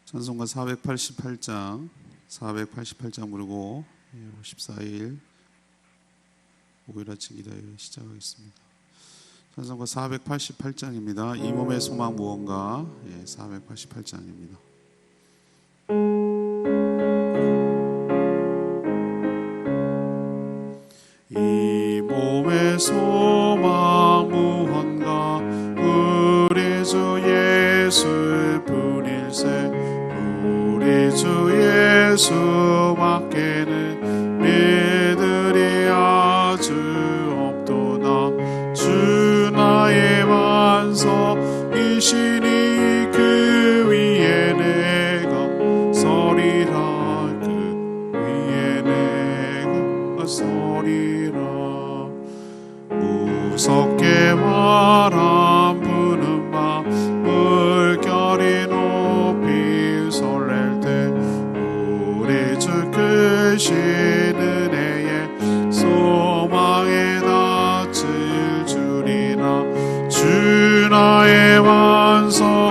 찬송가 488장 부르고 14일 목요일 아침 기도회 시작하겠습니다. 찬송가 488장입니다. 이 몸의 소망 무언가 488장입니다. 이 몸의 소망 무언가 우리 주 예수뿐일세. 우리 주 예수밖에는 믿으리 아주 없도다. 주 나의 반석이시니 그 위에 내가 서리라. 그 위에 내가 서리라. 무섭게 바람 부는 밤 물결이 높이 설렐 때 우리 주 크신 은혜에 소망에 닿을 줄이나. 주 나의 반석이시니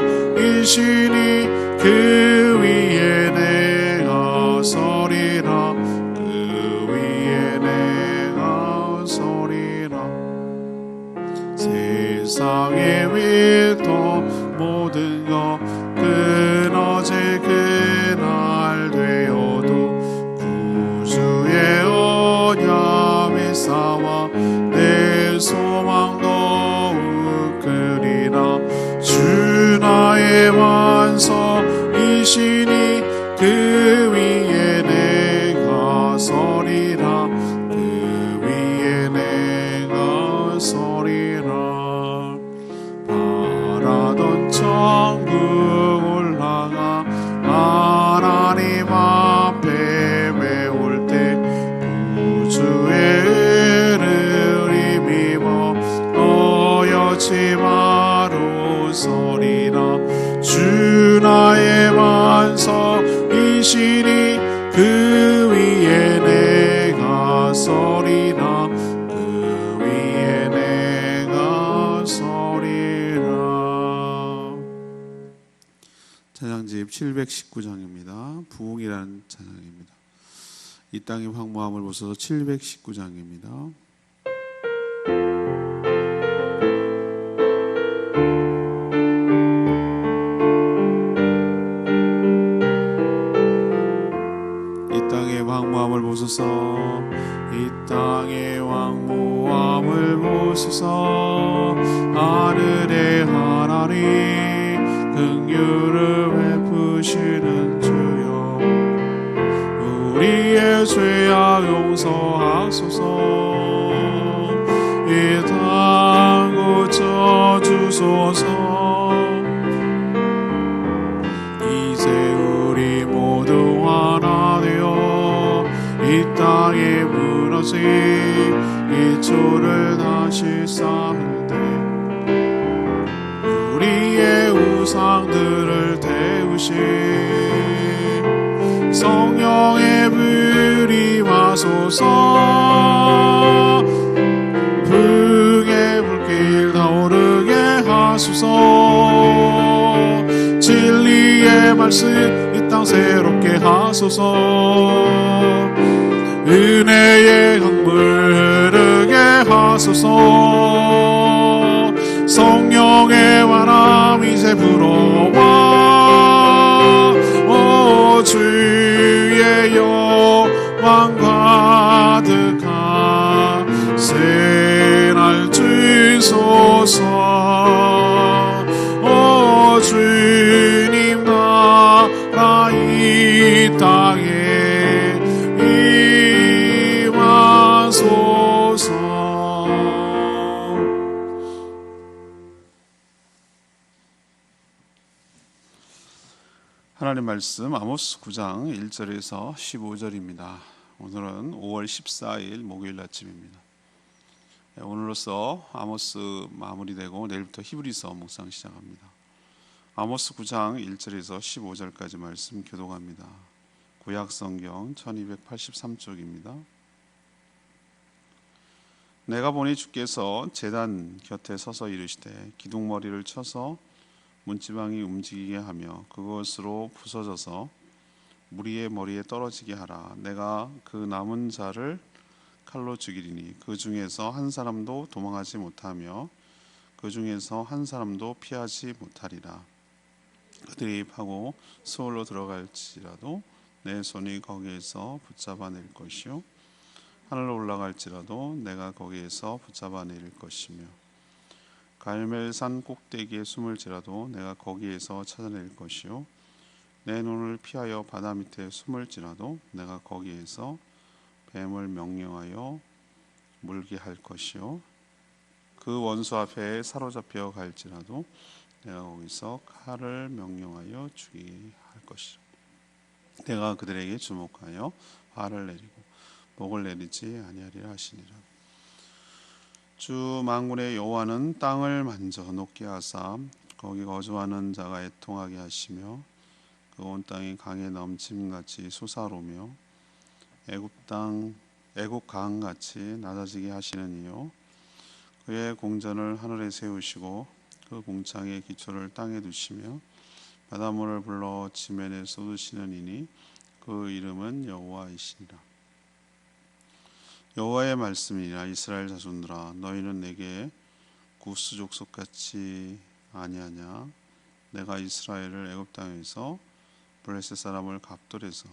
그 위에 내가 서리라. 그 위에 내가 서리라. 세상의 위도 모든 것 끊어질 그날 되어도 구주의 언약을 쌓아 내 소망 더욱 크리라. 주 나의 반석이시니 그 위에 내가 서리라. 그 위에 내가 서리라. 바라던 천국 올라가 하나님 앞에 메올 때 구주의 은혜를 힘입어 너여지 바로 서리라. 주 나의 반석이시니 그 위에 내가 서리라. 그 위에 내가 서리라. 찬양집 719장입니다. 부흥이라는 찬양입니다. 이 땅의 황무함을 보셔서 719장입니다. 이 땅의 황무함을 보소서. 이 땅의 황무함을 보소서. 하늘의 하나님 긍휼을 베푸시는 주여 우리의 죄악 용서하소서. 이 땅 고쳐주소서. 이제 우리 모두 하나 되어 이 땅에 무너진 기초를 다시 쌓을 때 우리의 우상들을 태우신 성령의 불이 와소서. 불의 불길 타오르게 하소서. 진리의 말씀 이 땅 새롭게 하소서. 은혜의 강물 흐르게 하소서. 성령의 바람 이제 불어와. 오 주의 영광 가득한 새날 주소서. 오 주님 나라 이 땅에 임하소서. 하나님 말씀 아모스 9장 1절에서 15절입니다. 오늘은 5월 14일 목요일 아침입니다. 오늘로써 아모스 마무리되고 내일부터 히브리서 묵상 시작합니다. 아모스 9장 1절에서 15절까지 말씀 교독합니다. 구약성경 1283쪽입니다. 내가 보니 주께서 제단 곁에 서서 이르시되 기둥머리를 쳐서 문지방이 움직이게 하며 그것으로 부서져서 무리의 머리에 떨어지게 하라. 내가 그 남은 자를 칼로 죽이리니 그 중에서 한 사람도 도망하지 못하며 그 중에서 한 사람도 피하지 못하리라. 그들이 파고 수월로 들어갈지라도 내 손이 거기에서 붙잡아낼 것이요 하늘로 올라갈지라도 내가 거기에서 붙잡아낼 것이며 갈멜산 꼭대기에 숨을지라도 내가 거기에서 찾아낼 것이요 내 눈을 피하여 바다 밑에 숨을지라도 내가 거기에서 뱀을 명령하여 물게 할 것이요 그 원수 앞에 사로잡혀 갈지라도 내가 거기서 칼을 명령하여 죽이게 할 것이라. 내가 그들에게 주목하여 화를 내리고 목을 내리지 아니하리라 하시니라. 주 만군의 여호와는 땅을 만져 높게 하사 거기 거주하는 자가 애통하게 하시며 그 온 땅이 강에 넘침같이 솟아오르며 애굽 강같이 낮아지게 하시는 이요 그의 공전을 하늘에 세우시고 그 공창의 기초를 땅에 두시며 바닷물을 불러 지면에 쏟으시는 이니 그 이름은 여호와이시니라. 여호와의 말씀이니라. 이스라엘 자손들아 너희는 내게 구스 족속 같이 아니하냐. 내가 이스라엘을 애굽 땅에서 블레셋 사람을 갑돌에서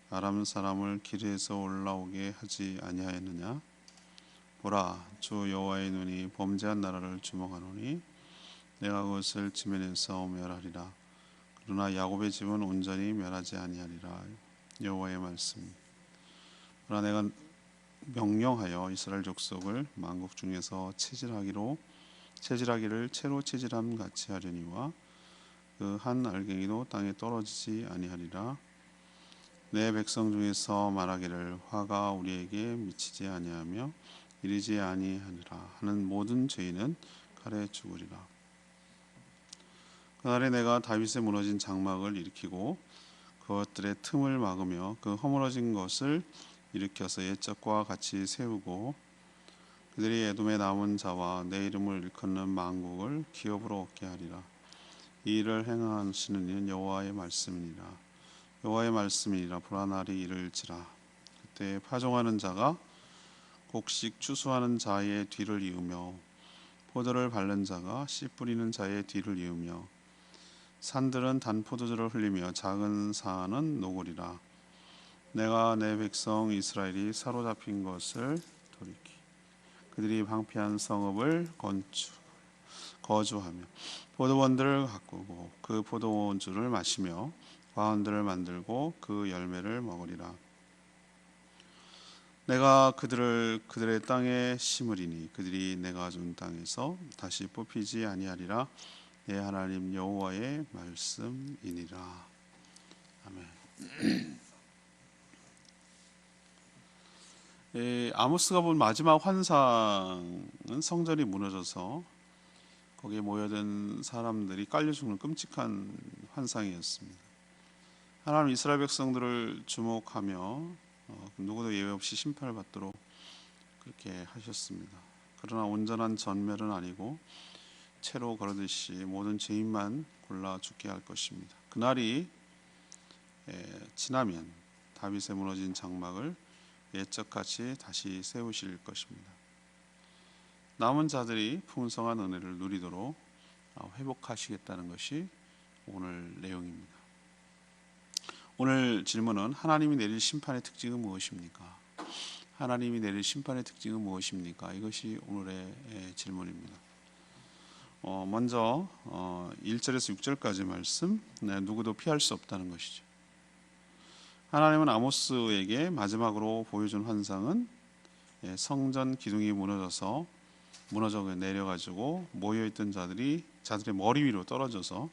아람 사람을 길에서 올라오게 하지 아니하였느냐. 보라, 주 여호와의 눈이 범죄한 나라를 주목하노니 내가 그것을 지면에서 멸하리라. 그러나 야곱의 집은 온전히 멸하지 아니하리라. 여호와의 말씀. 그러나 내가 명령하여 이스라엘 족속을 만국 중에서 체질하기를 채로 체질함 같이 하려니와 그 한 알갱이도 땅에 떨어지지 아니하리라. 내 백성 중에서 말하기를 화가 우리에게 미치지 아니하며 이르지 아니하니라 하는 모든 죄인은 칼에 죽으리라. 그날에 내가 다윗의 무너진 장막을 일으키고 그것들의 틈을 막으며 그 허물어진 것을 일으켜서 옛적과 같이 세우고 그들이 에돔에 남은 자와 내 이름을 일컫는 만국을 기업으로 얻게 하리라. 이 일을 행하시는 이는 여호와의 말씀이니라. 여호와의 말씀이니라. 보라 날이 이를지라. 그때 파종하는 자가 곡식 추수하는 자의 뒤를 이으며 포도를 밟는 자가 씨 뿌리는 자의 뒤를 이으며 산들은 단 포도주를 흘리며 작은 산은 녹으리라. 내가 내 백성 이스라엘이 사로잡힌 것을 돌이키 그들이 방피한 성읍을 거주하며 포도원들을 가꾸고 그 포도원주를 마시며 과원들을 만들고 그 열매를 먹으리라. 내가 그들의 땅에 심으리니 그들이 내가 준 땅에서 다시 뽑히지 아니하리라. 내 하나님 여호와의 말씀이니라. 아멘. 아모스가 본 마지막 환상은 성전이 무너져서 거기에 모여든 사람들이 깔려 죽는 끔찍한 환상이었습니다. 하나님 이스라엘 백성들을 주목하며 누구도 예외 없이 심판을 받도록 그렇게 하셨습니다. 그러나 온전한 전멸은 아니고 채로 거르듯이 모든 죄인만 골라 죽게 할 것입니다. 그날이 지나면 다윗의 무너진 장막을 옛적같이 다시 세우실 것입니다. 남은 자들이 풍성한 은혜를 누리도록 회복하시겠다는 것이 오늘 내용입니다. 오늘 질문은 하나님이 내릴 심판의 특징은 무엇입니까? 하나님이 내릴 심판의 특징은 무엇입니까? 이것이 오늘의 질문입니다. 먼저 1절에서 6절까지 말씀, 누구도 피할 수 없다는 것이죠. 하나님은 아모스에게 마지막으로 보여준 환상은 성전 기둥이 무너져 내려가지고 모여있던 자들의 머리 위로 떨어져서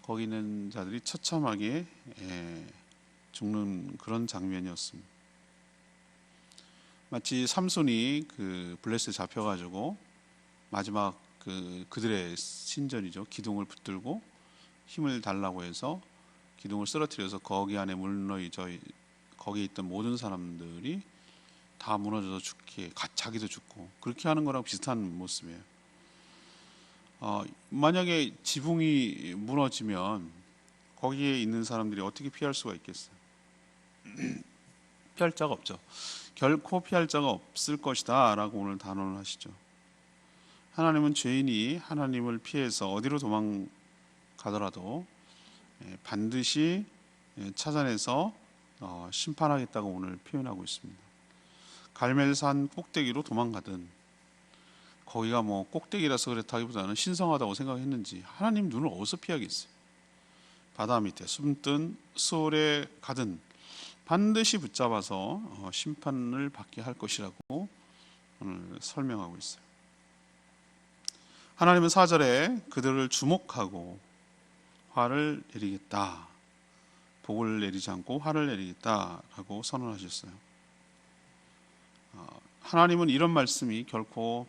거기 있는 자들이 처참하게 죽는 그런 장면이었습니다. 마치 삼손이 그 블레셋에 잡혀가지고 마지막 그들의 신전이죠. 기둥을 붙들고 힘을 달라고 해서 기둥을 쓰러뜨려서 거기 안에 물러있어 거기에 있던 모든 사람들이 다 무너져서 자기도 죽고 그렇게 하는 거랑 비슷한 모습이에요. 만약에 지붕이 무너지면 거기에 있는 사람들이 어떻게 피할 수가 있겠어요? 피할 자가 없죠. 결코 피할 자가 없을 것이다 라고 오늘 단언을 하시죠. 하나님은 죄인이 하나님을 피해서 어디로 도망가더라도 반드시 찾아내서 심판하겠다고 오늘 표현하고 있습니다. 갈멜산 꼭대기로 도망가든, 거기가 뭐 꼭대기라서 그렇다기보다는 신성하다고 생각했는지 하나님 눈을 어디서 피하겠어요? 바다 밑에 숨든 수월에 가든 반드시 붙잡아서 심판을 받게 할 것이라고 오늘 설명하고 있어요. 하나님은 4절에 그들을 주목하고 화를 내리겠다, 복을 내리지 않고 화를 내리겠다라고 선언하셨어요. 하나님은 이런 말씀이 결코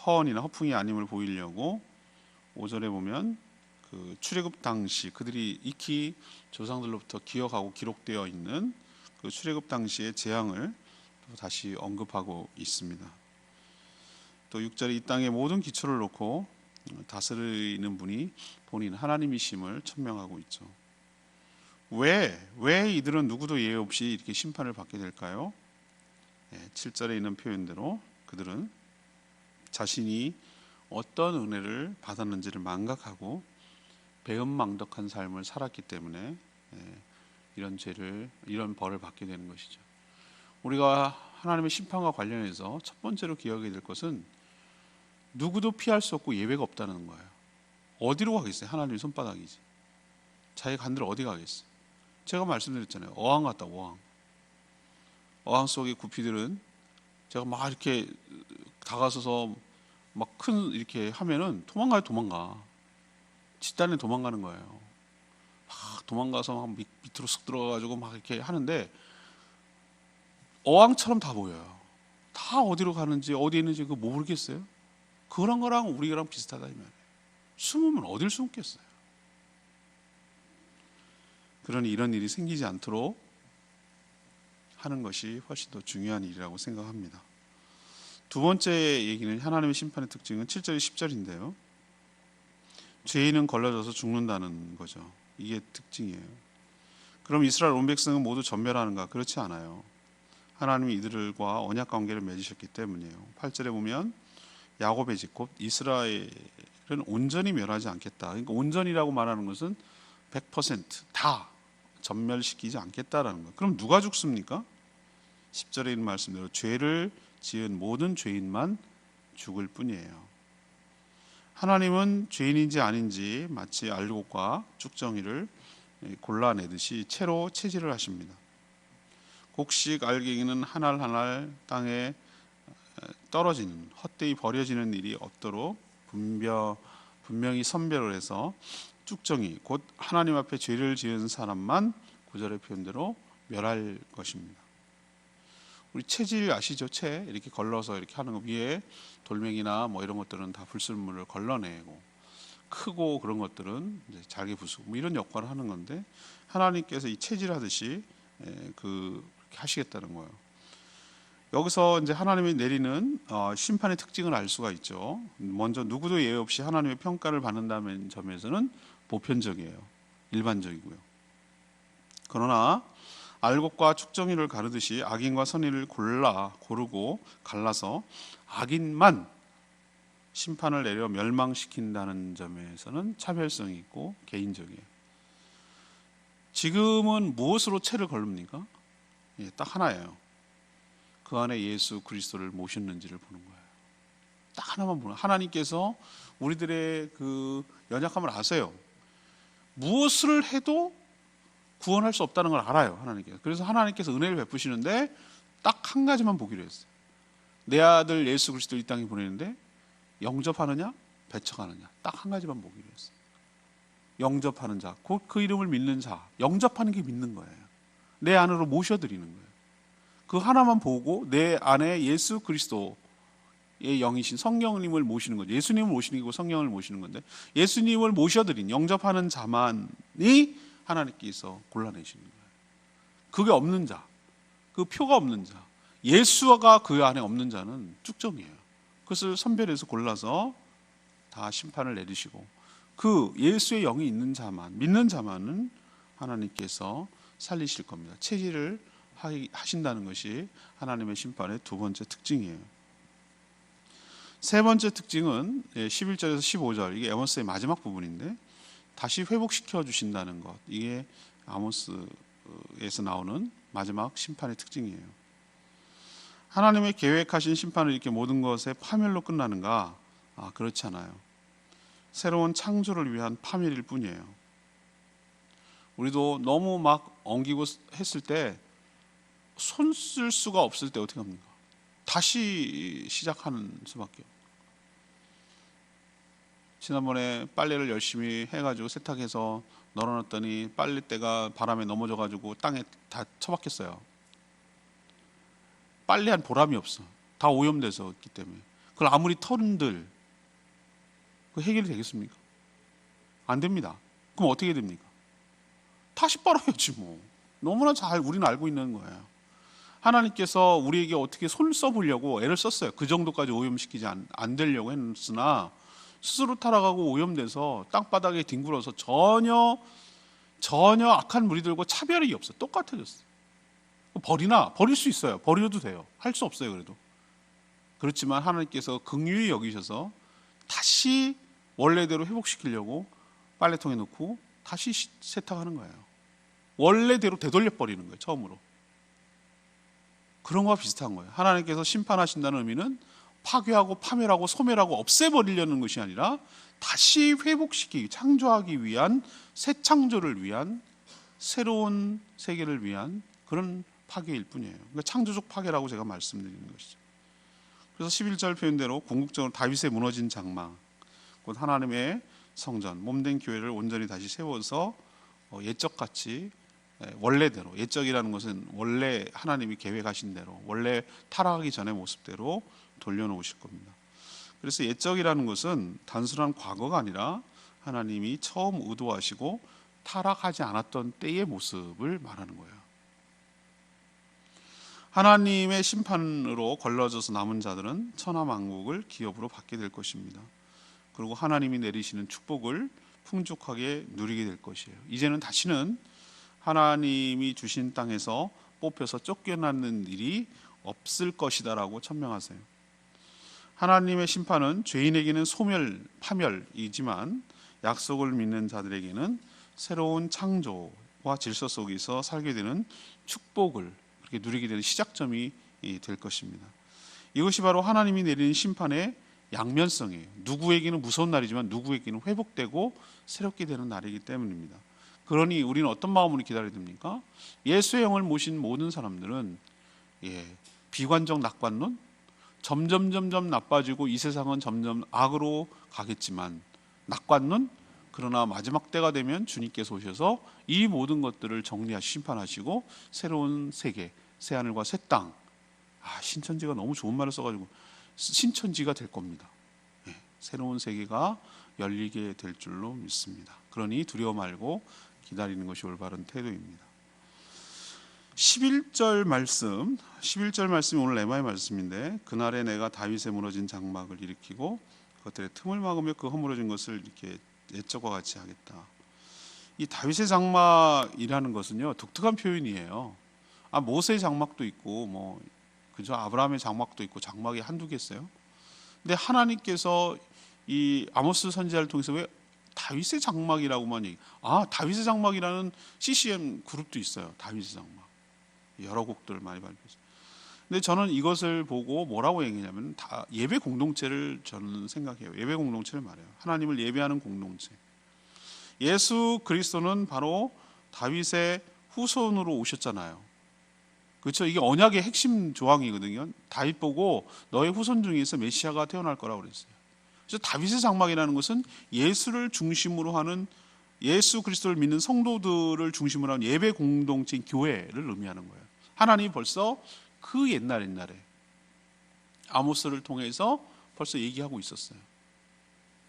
허언이나 허풍이 아님을 보이려고 5절에 보면 그 출애굽 당시 그들이 익히 조상들로부터 기억하고 기록되어 있는 그 출애굽 당시의 재앙을 다시 언급하고 있습니다. 또 6절에 이 땅의 모든 기초를 놓고 다스리는 분이 본인 하나님이심을 천명하고 있죠. 왜 이들은 누구도 예외 없이 이렇게 심판을 받게 될까요? 7절에 있는 표현대로 그들은 자신이 어떤 은혜를 받았는지를 망각하고 배은망덕한 삶을 살았기 때문에 이런 벌을 받게 되는 것이죠. 우리가 하나님의 심판과 관련해서 첫 번째로 기억해야 될 것은 누구도 피할 수 없고 예외가 없다는 거예요. 어디로 가겠어요? 하나님의 손바닥이지. 자기 간들 어디 가겠어요? 제가 말씀드렸잖아요. 어항 같다, 어항. 어항 속의 구피들은 제가 막 이렇게 다가서서 막 큰 이렇게 하면은 도망가. 집단에 도망가는 거예요. 막 도망가서 막 밑으로 쑥 들어가가지고 막 이렇게 하는데 어항처럼 다 보여요. 다 어디로 가는지 어디 있는지 그거 모르겠어요. 그런 거랑 우리랑 비슷하다 이 말이에요. 숨으면 어딜 숨겠어요. 그러니 이런 일이 생기지 않도록 하는 것이 훨씬 더 중요한 일이라고 생각합니다. 두 번째 얘기는 하나님의 심판의 특징은 7절 10절인데요. 죄인은 걸러져서 죽는다는 거죠. 이게 특징이에요. 그럼 이스라엘 온 백성은 모두 전멸하는가? 그렇지 않아요. 하나님이 이들과 언약 관계를 맺으셨기 때문이에요. 8절에 보면 야곱의 집 곧 이스라엘은 온전히 멸하지 않겠다. 그러니까 온전이라고 말하는 것은 100%다 전멸시키지 않겠다라는 거예요. 그럼 누가 죽습니까? 10절에 있는 말씀대로 죄를 지은 모든 죄인만 죽을 뿐이에요. 하나님은 죄인인지 아닌지 마치 알곡과 쭉정이를 골라내듯이 채로 채질을 하십니다. 곡식 알갱이는 한 알 한 알 땅에 떨어지는, 헛되이 버려지는 일이 없도록 분명히 선별을 해서 쭉정이 곧 하나님 앞에 죄를 지은 사람만 9절의 표현대로 멸할 것입니다. 우리 채질 아시죠? 채 이렇게 걸러서 이렇게 하는 거, 위에 돌멩이나 뭐 이런 것들은 다 불순물을 걸러내고, 크고 그런 것들은 이제 잘게 부수고 뭐 이런 역할을 하는 건데, 하나님께서 이 채질하듯이 그렇게 하시겠다는 거예요. 여기서 이제 하나님이 내리는 심판의 특징을 알 수가 있죠. 먼저 누구도 예외 없이 하나님의 평가를 받는다는 점에서는 보편적이에요. 일반적이고요. 그러나 알곡과 쭉정이를 가르듯이 악인과 선인을 고르고 갈라서 악인만 심판을 내려 멸망시킨다는 점에서는 차별성이 있고 개인적이에요. 지금은 무엇으로 채를 걸릅니까? 딱 하나예요. 그 안에 예수 그리스도를 모셨는지를 보는 거예요. 딱 하나만 보는. 하나님께서 우리들의 그 연약함을 아세요. 무엇을 해도 구원할 수 없다는 걸 알아요, 하나님께서. 그래서 하나님께서 은혜를 베푸시는데 딱 한 가지만 보기로 했어요. 내 아들 예수 그리스도 이 땅에 보내는데 영접하느냐 배척하느냐, 딱 한 가지만 보기로 했어요. 영접하는 자, 곧 그 이름을 믿는 자. 영접하는 게 믿는 거예요. 내 안으로 모셔드리는 거예요. 그 하나만 보고 내 안에 예수 그리스도의 영이신 성령님을 모시는 거죠. 예수님을 모시는 거고 성령을 모시는 건데, 예수님을 모셔드린 영접하는 자만이 하나님께서 골라내시는 거예요. 그게 없는 자, 그 표가 없는 자, 예수가 그 안에 없는 자는 쭉정이에요. 그것을 선별해서 골라서 다 심판을 내리시고 그 예수의 영이 있는 자만, 믿는 자만은 하나님께서 살리실 겁니다. 체질을 하신다는 것이 하나님의 심판의 두 번째 특징이에요. 세 번째 특징은 11절에서 15절, 이게 아모스의 마지막 부분인데 다시 회복시켜 주신다는 것, 이게 아모스에서 나오는 마지막 심판의 특징이에요. 하나님의 계획하신 심판을 이렇게 모든 것에 파멸로 끝나는가? 그렇지 않아요. 새로운 창조를 위한 파멸일 뿐이에요. 우리도 너무 막 엉기고 했을 때 손 쓸 수가 없을 때 어떻게 합니까? 다시 시작하는 수밖에 없어요. 지난번에 빨래를 열심히 해가지고 세탁해서 널어놨더니 빨래대가 바람에 넘어져가지고 땅에 다 처박혔어요. 빨래한 보람이 없어. 다 오염돼서 있기 때문에. 그걸 아무리 털은들 그 해결이 되겠습니까? 안 됩니다. 그럼 어떻게 됩니까? 다시 빨아야지 뭐. 너무나 잘 우리는 알고 있는 거예요. 하나님께서 우리에게 어떻게 손 써보려고 애를 썼어요. 그 정도까지 오염시키지 안 되려고 했으나 스스로 타락하고 오염돼서 땅바닥에 뒹굴어서 전혀 악한 무리들과 차별이 없어. 똑같아졌어. 버릴 수 있어요. 버려도 돼요. 할 수 없어요. 그래도. 그렇지만 하나님께서 긍휼히 여기셔서 다시 원래대로 회복시키려고 빨래통에 넣고 다시 세탁하는 거예요. 원래대로 되돌려 버리는 거예요. 처음으로. 그런 거와 비슷한 거예요. 하나님께서 심판하신다는 의미는 파괴하고 파멸하고 소멸하고 없애버리려는 것이 아니라 다시 회복시키기, 창조하기 위한, 새 창조를 위한, 새로운 세계를 위한 그런 파괴일 뿐이에요. 그러니까 창조적 파괴라고 제가 말씀드리는 것이죠. 그래서 11절 표현대로 궁극적으로 다윗의 무너진 장막, 곧 하나님의 성전, 몸된 교회를 온전히 다시 세워서 옛적같이 원래대로, 옛적이라는 것은 원래 하나님이 계획하신 대로, 원래 타락하기 전의 모습대로 돌려놓으실 겁니다. 그래서 옛적이라는 것은 단순한 과거가 아니라 하나님이 처음 의도하시고 타락하지 않았던 때의 모습을 말하는 거예요. 하나님의 심판으로 걸러져서 남은 자들은 천하만국을 기업으로 받게 될 것입니다. 그리고 하나님이 내리시는 축복을 풍족하게 누리게 될 것이에요. 이제는 다시는 하나님이 주신 땅에서 뽑혀서 쫓겨나는 일이 없을 것이다라고 천명하세요. 하나님의 심판은 죄인에게는 소멸, 파멸이지만 약속을 믿는 자들에게는 새로운 창조와 질서 속에서 살게 되는 축복을 그렇게 누리게 되는 시작점이 될 것입니다. 이것이 바로 하나님이 내리는 심판의 양면성이에요. 누구에게는 무서운 날이지만 누구에게는 회복되고 새롭게 되는 날이기 때문입니다. 그러니 우리는 어떤 마음으로 기다려야 됩니까? 예수의 영을 모신 모든 사람들은 비관적 낙관론, 점점 나빠지고 이 세상은 점점 악으로 가겠지만 낙관론, 그러나 마지막 때가 되면 주님께서 오셔서 이 모든 것들을 정리하시 심판하시고 새로운 세계, 새하늘과 새 땅, 신천지가 너무 좋은 말을 써가지고 신천지가 될 겁니다. 새로운 세계가 열리게 될 줄로 믿습니다. 그러니 두려워 말고 기다리는 것이 올바른 태도입니다. 11절 말씀이 오늘 레마의 말씀인데, 그날에 내가 다윗의 무너진 장막을 일으키고 그것들의 틈을 막으며 그 허물어진 것을 이렇게 옛적과 같이 하겠다. 이 다윗의 장막이라는 것은요 독특한 표현이에요. 모세의 장막도 있고 그죠? 아브라함의 장막도 있고 장막이 한두 개 있어요. 근데 하나님께서 이 아모스 선지자를 통해서 왜 다윗의 장막이라고만 다윗의 장막이라는 CCM 그룹도 있어요. 다윗의 장막. 여러 곡들 많이 발표했어요. 근데 저는 이것을 보고 뭐라고 얘기하냐면 다 예배 공동체를 저는 생각해요. 예배 공동체를 말해요. 하나님을 예배하는 공동체. 예수 그리스도는 바로 다윗의 후손으로 오셨잖아요. 그렇죠? 이게 언약의 핵심 조항이거든요. 다윗 보고 너의 후손 중에서 메시아가 태어날 거라고 그랬어요. 그래서 다윗의 장막이라는 것은 예수를 중심으로 하는, 예수 그리스도를 믿는 성도들을 중심으로 하는 예배 공동체인 교회를 의미하는 거예요. 하나님이 벌써 그 옛날에 아모스를 통해서 벌써 얘기하고 있었어요.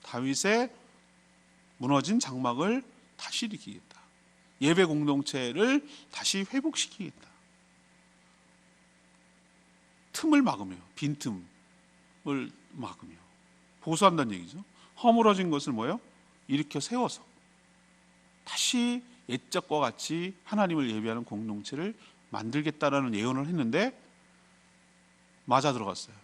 다윗의 무너진 장막을 다시 일으키겠다. 예배 공동체를 다시 회복시키겠다. 틈을 막으며, 빈틈을 막으며 보수한다는 얘기죠. 허물어진 것을 뭐예요? 일으켜 세워서 다시 옛적과 같이 하나님을 예배하는 공동체를 만들겠다라는 예언을 했는데 맞아 들어갔어요.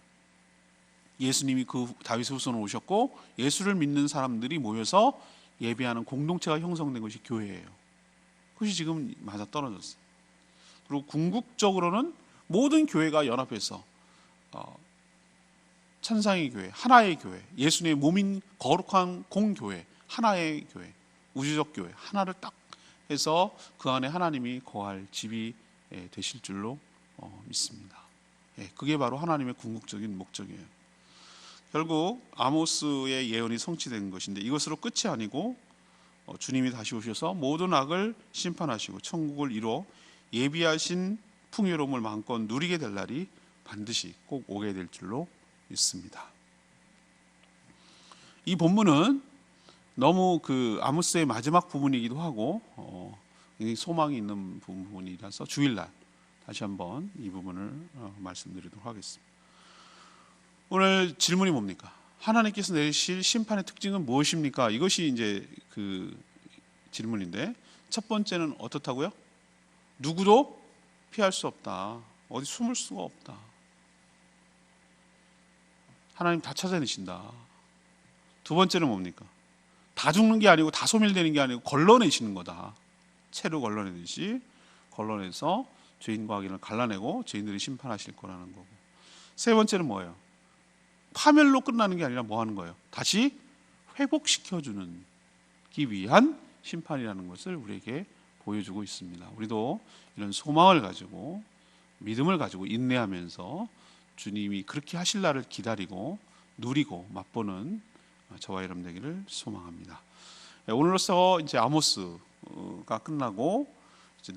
예수님이 그 다윗의 후손으로 오셨고 예수를 믿는 사람들이 모여서 예배하는 공동체가 형성된 것이 교회예요. 그것이 지금 맞아 떨어졌어요. 그리고 궁극적으로는 모든 교회가 연합해서 천상의 교회, 하나의 교회, 예수님의 몸인 거룩한 공교회, 하나의 교회, 우주적 교회 하나를 딱 해서 그 안에 하나님이 거할 집이 되실 줄로 믿습니다. 그게 바로 하나님의 궁극적인 목적이에요. 결국 아모스의 예언이 성취된 것인데 이것으로 끝이 아니고 주님이 다시 오셔서 모든 악을 심판하시고 천국을 이루어 예비하신 풍요로움을 마음껏 누리게 될 날이 반드시 꼭 오게 될 줄로 믿습니다. 이 본문은 너무 그 아모스의 마지막 부분이기도 하고 굉장히 소망이 있는 부분이라서 주일날 다시 한번 이 부분을 말씀드리도록 하겠습니다. 오늘 질문이 뭡니까? 하나님께서 내리실 심판의 특징은 무엇입니까? 이것이 이제 그 질문인데 첫 번째는 어떻다고요? 누구도 피할 수 없다. 어디 숨을 수가 없다. 하나님 다 찾아내신다. 두 번째는 뭡니까? 다 죽는 게 아니고 다 소멸되는 게 아니고 걸러내시는 거다. 채로 걸러내듯이 걸러내서 죄인과 악인을 갈라내고 죄인들이 심판하실 거라는 거고. 세 번째는 뭐예요? 파멸로 끝나는 게 아니라 뭐 하는 거예요? 다시 회복시켜주는 기 위한 심판이라는 것을 우리에게 보여주고 있습니다. 우리도 이런 소망을 가지고 믿음을 가지고 인내하면서 주님이 그렇게 하실 날을 기다리고 누리고 맛보는 저와 여러분 되기를 소망합니다. 오늘로써 이제 아모스가 끝나고 이제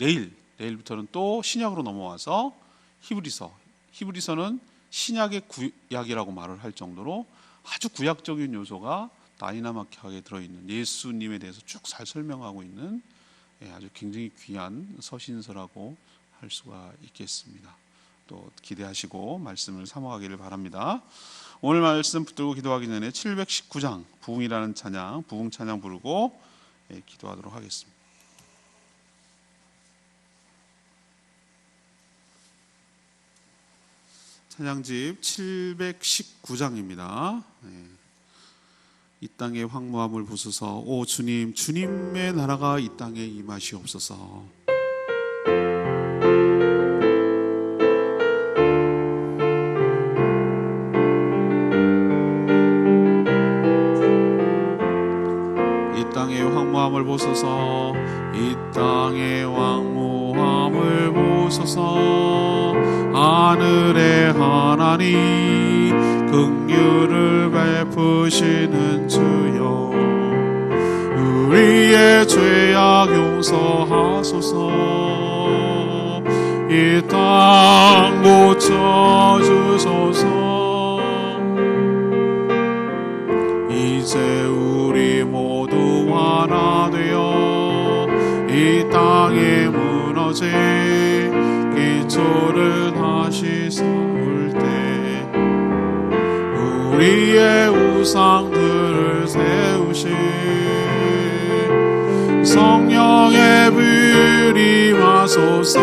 내일부터는 또 신약으로 넘어와서 히브리서는 신약의 구약이라고 말을 할 정도로 아주 구약적인 요소가 다이나마키하게 들어있는 예수님에 대해서 쭉 잘 설명하고 있는 아주 굉장히 귀한 서신서라고 할 수가 있겠습니다. 또 기대하시고 말씀을 사모하기를 바랍니다. 오늘 말씀 붙들고 기도하기 전에 719장 부흥이라는 찬양, 부흥 찬양 부르고 기도하도록 하겠습니다. 찬양집 719장입니다. 이 땅의 황무함을 보소서. 오 주님, 주님의 나라가 이 땅에 임하시옵소서. 이 땅의 황무함을 보소서. 이 땅의 황무함을 보소서. 하늘의 하나님 긍휼을 베푸시는 주여, 우리의 죄악 용서하소서. 이 땅 고쳐주소서. 이제 우리 모두 하나 되어 이 땅에 무너진 기초를 다시 세울 때 우리의 우상들을 세우신 성령의 불이 임하소서.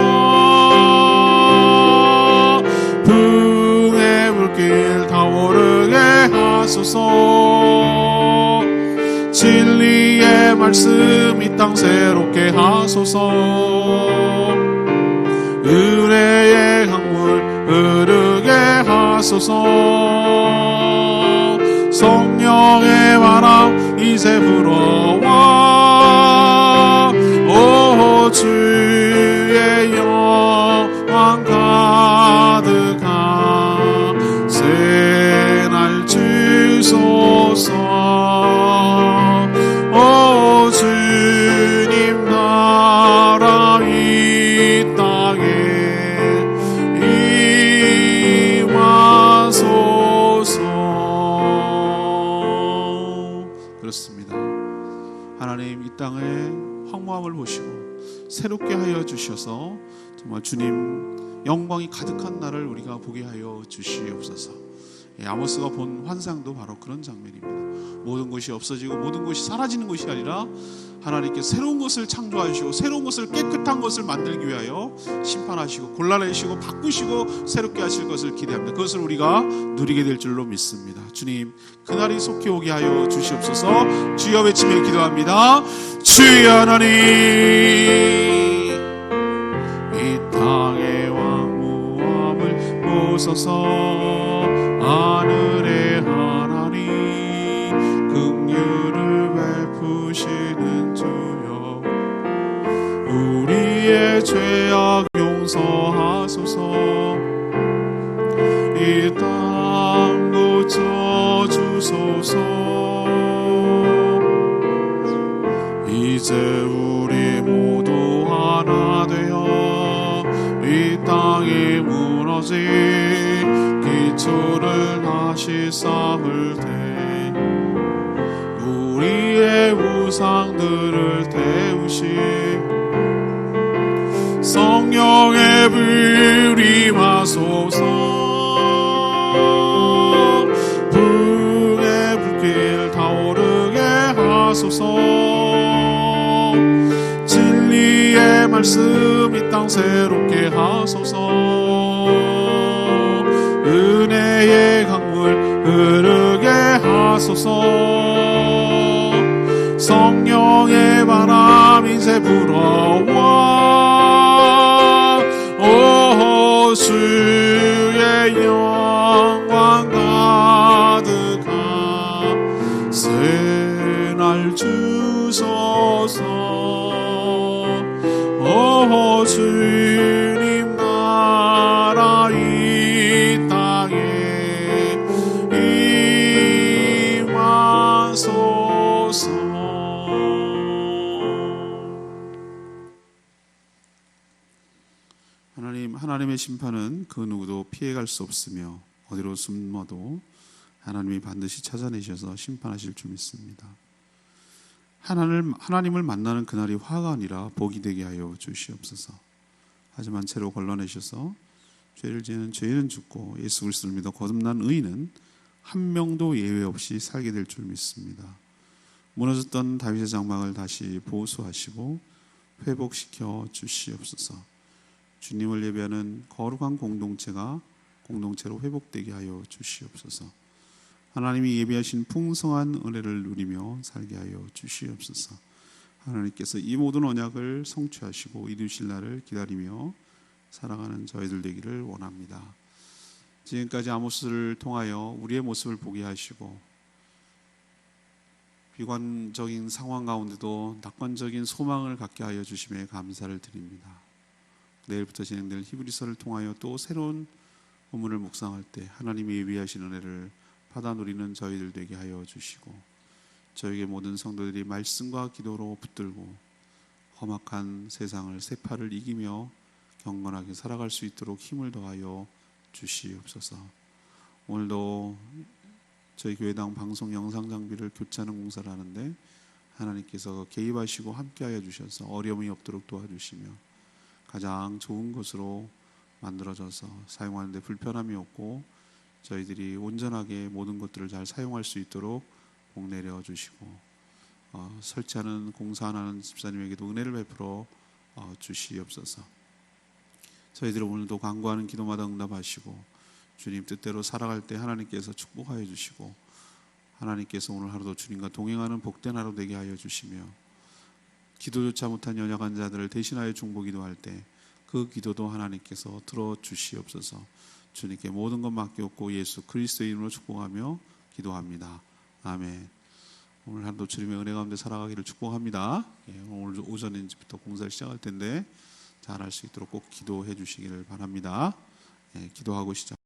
부흥의 불길 타오르게 하소서. 진리의 말씀 이 땅 새롭게 하소서. 은혜의 강물 흐르게 하소서. 성령의 바람 이제 불어와. 오 주의 영광 가득한 새날 주소서. 오 주님 나라 이 땅에 임하소서. 그렇습니다. 하나님, 이 땅의 황무함을 보시고 새롭게 하여 주셔서 정말 주님 영광이 가득한 날을 우리가 보게 하여 주시옵소서. 아모스가 본 환상도 바로 그런 장면입니다. 모든 것이 없어지고 모든 것이 사라지는 것이 아니라 하나님께 새로운 것을 창조하시고 새로운 것을 깨끗한 것을 만들기 위하여 심판하시고 골라내시고 바꾸시고 새롭게 하실 것을 기대합니다. 그것을 우리가 누리게 될 줄로 믿습니다. 주님, 그날이 속히 오게 하여 주시옵소서. 주여 외치며 기도합니다. 주여 하나님, 이 땅의 왕무함을 보소서. 하늘의 하나님, 긍휼을 베푸시는 주여, 우리의 죄악 용서하소서. 이 땅 고쳐주소서. 이제 우리 모두 하나 되어 이 땅에 무너진 기초를 다시 쌓을 때 우리의 우상들을 태우시 성령의 불이 임하소서. 불의 불길 타오르게 하소서. 진리의 말씀 이 땅 새롭게 하소서. 은혜의 강물 흐르게 하소서. 성령의 바람 이제 불어와 오 주의 영광 가득한 새날 주소서. 오 주님 나라 이 땅에 임하소서. 하나님의 심판은 그 누구도 피해갈 수 없으며 어디로 숨어도 하나님이 반드시 찾아내셔서 심판하실 줄 믿습니다. 하나님을 만나는 그날이 화가 아니라 복이 되게 하여 주시옵소서. 하지만 죄로 걸러내셔서 죄를 지는 죄는 죽고 예수 그리스도를 믿어 거듭난 의인은 한 명도 예외 없이 살게 될 줄 믿습니다. 무너졌던 다윗의 장막을 다시 보수하시고 회복시켜 주시옵소서. 주님을 예배하는 거룩한 공동체가 공동체로 회복되게 하여 주시옵소서. 하나님이 예비하신 풍성한 은혜를 누리며 살게 하여 주시옵소서. 하나님께서 이 모든 언약을 성취하시고 이루실 날을 기다리며 살아가는 저희들 되기를 원합니다. 지금까지 아모스를 통하여 우리의 모습을 보게 하시고 비관적인 상황 가운데도 낙관적인 소망을 갖게 하여 주심에 감사를 드립니다. 내일부터 진행될 히브리서를 통하여 또 새로운 본문을 묵상할 때 하나님이 예비하신 은혜를 받아 누리는 저희들 되게 하여 주시고 저에게 모든 성도들이 말씀과 기도로 붙들고 험악한 세상을 세파를 이기며 경건하게 살아갈 수 있도록 힘을 더하여 주시옵소서. 오늘도 저희 교회당 방송 영상 장비를 교체하는 공사를 하는데 하나님께서 개입하시고 함께하여 주셔서 어려움이 없도록 도와주시며 가장 좋은 것으로 만들어져서 사용하는 데 불편함이 없고 저희들이 온전하게 모든 것들을 잘 사용할 수 있도록 복 내려 주시고 설치하는 공사하는 집사님에게도 은혜를 베풀어 주시옵소서. 저희들이 오늘도 간구하는 기도마다 응답하시고 주님 뜻대로 살아갈 때 하나님께서 축복하여 주시고 하나님께서 오늘 하루도 주님과 동행하는 복된 하루 되게 하여 주시며 기도조차 못한 연약한 자들을 대신하여 중보기도할 때 그 기도도 하나님께서 들어주시옵소서. 주님께 모든 것 맡겼고 예수 그리스도의 이름으로 축복하며 기도합니다. 아멘. 오늘 하루도 주님의 은혜 가운데 살아가기를 축복합니다. 오늘 오전인지부터 공사를 시작할 텐데 잘할 수 있도록 꼭 기도해 주시기를 바랍니다. 기도하고 시작.